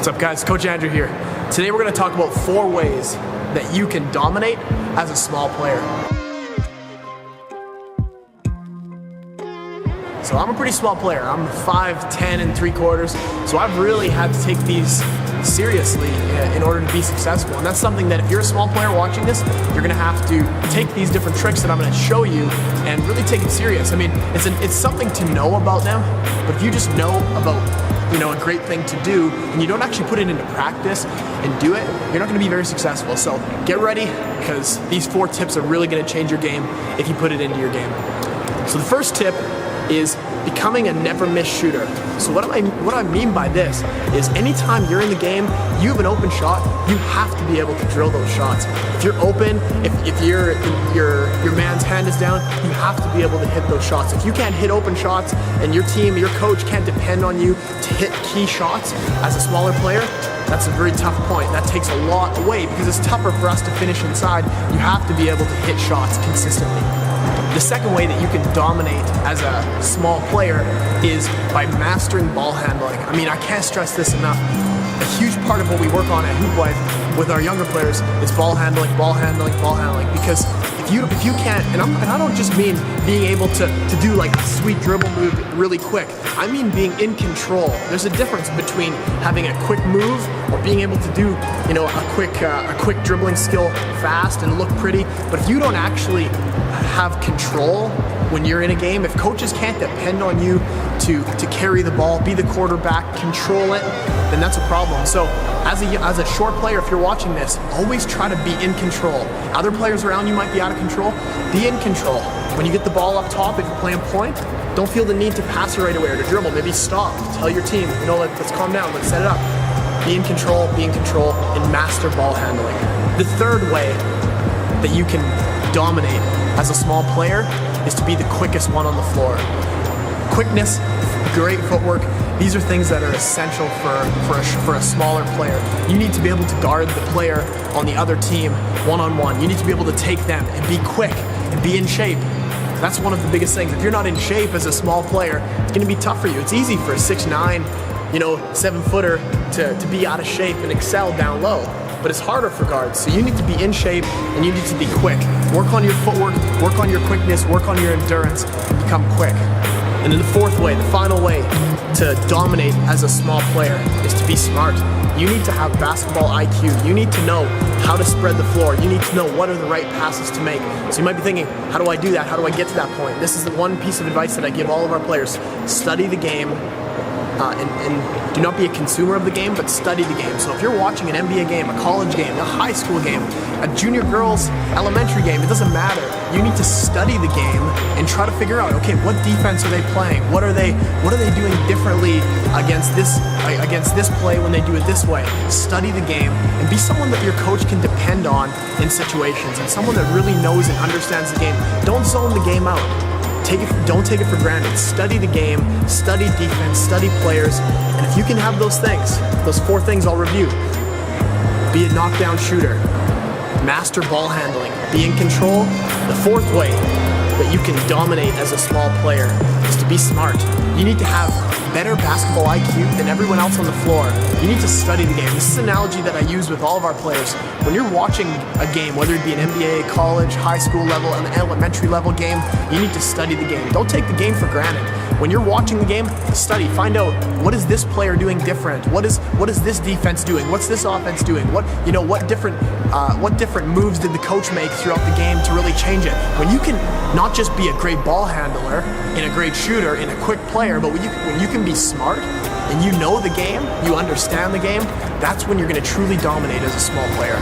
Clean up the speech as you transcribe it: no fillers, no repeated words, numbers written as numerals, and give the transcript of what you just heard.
What's up, guys? Coach Andrew here. Today we're going to talk about 4 ways that you can dominate as a small player. So I'm a pretty small player. I'm 5'10 3/4, so I've really had to take these seriously in order to be successful. And that's something that if you're a small player watching this, you're gonna have to take these different tricks that I'm gonna show you and really take it serious. I mean, it's something to know about them, but if you just know about a great thing to do and you don't actually put it into practice and do it, you're not gonna be very successful. So get ready, because these 4 tips are really gonna change your game if you put it into your game. So the first tip is becoming a never miss shooter. So what I mean by this is anytime you're in the game, you have an open shot, you have to be able to drill those shots. If you're open, if your man's hand is down, you have to be able to hit those shots. If you can't hit open shots and your team, your coach can't depend on you to hit key shots as a smaller player, that's a very tough point. That takes a lot away because it's tougher for us to finish inside. You have to be able to hit shots consistently. The second way that you can dominate as a small player is by mastering ball handling. I mean, I can't stress this enough. A huge part of what we work on at Hooplife with our younger players is ball handling, because if you can't, and I don't just mean being able to do like a sweet dribble move really quick. I mean being in control. There's a difference between having a quick move or being able to do a quick dribbling skill fast and look pretty. But if you don't actually have control when you're in a game, if coaches can't depend on you to carry the ball, be the quarterback, control it, then that's a problem. So as a short player, if you're watching this, always try to be in control. Other players around you might be out of control. Be in control. When you get the ball up top, if you're playing point, don't feel the need to pass it right away or to dribble. Maybe stop. Tell your team, let's calm down, let's set it up. Be in control, and master ball handling. The third way that you can dominate as a small player is to be the quickest one on the floor. Quickness, great footwork, these are things that are essential for a smaller player. You need to be able to guard the player on the other team one-on-one. You need to be able to take them and be quick and be in shape. That's one of the biggest things. If you're not in shape as a small player, it's gonna be tough for you. It's easy for a 6'9", 7-footer to be out of shape and excel down low. But it's harder for guards. So you need to be in shape and you need to be quick. Work on your footwork, work on your quickness, work on your endurance, and become quick. And then the fourth way, the final way to dominate as a small player is to be smart. You need to have basketball IQ. You need to know how to spread the floor. You need to know what are the right passes to make. So you might be thinking, how do I do that? How do I get to that point? This is the one piece of advice that I give all of our players. Study the game. And do not be a consumer of the game, but study the game. So if you're watching an NBA game, a college game, a high school game, a junior girls elementary game, it doesn't matter. You need to study the game and try to figure out, okay, what defense are they playing? What are they doing differently against this play when they do it this way? Study the game and be someone that your coach can depend on in situations, and someone that really knows and understands the game. Don't zone the game out. Don't take it for granted. Study the game, study defense, study players, and if you can have those things, those 4 things I'll review. Be a knockdown shooter, master ball handling, be in control. The 4th way that you can dominate as a small player is to be smart. You need to have better basketball IQ than everyone else on the floor. You need to study the game. This is an analogy that I use with all of our players. When you're watching a game, whether it be an NBA, college, high school level, an elementary level game, you need to study the game. Don't take the game for granted. When you're watching the game, study. Find out, what is this player doing different? What is this defense doing? What's this offense doing? What different moves did the coach make throughout the game to really change it? When you can not just be a great ball handler and a great shooter and a quick player, but when you can be smart and you know the game, you understand the game, that's when you're going to truly dominate as a small player.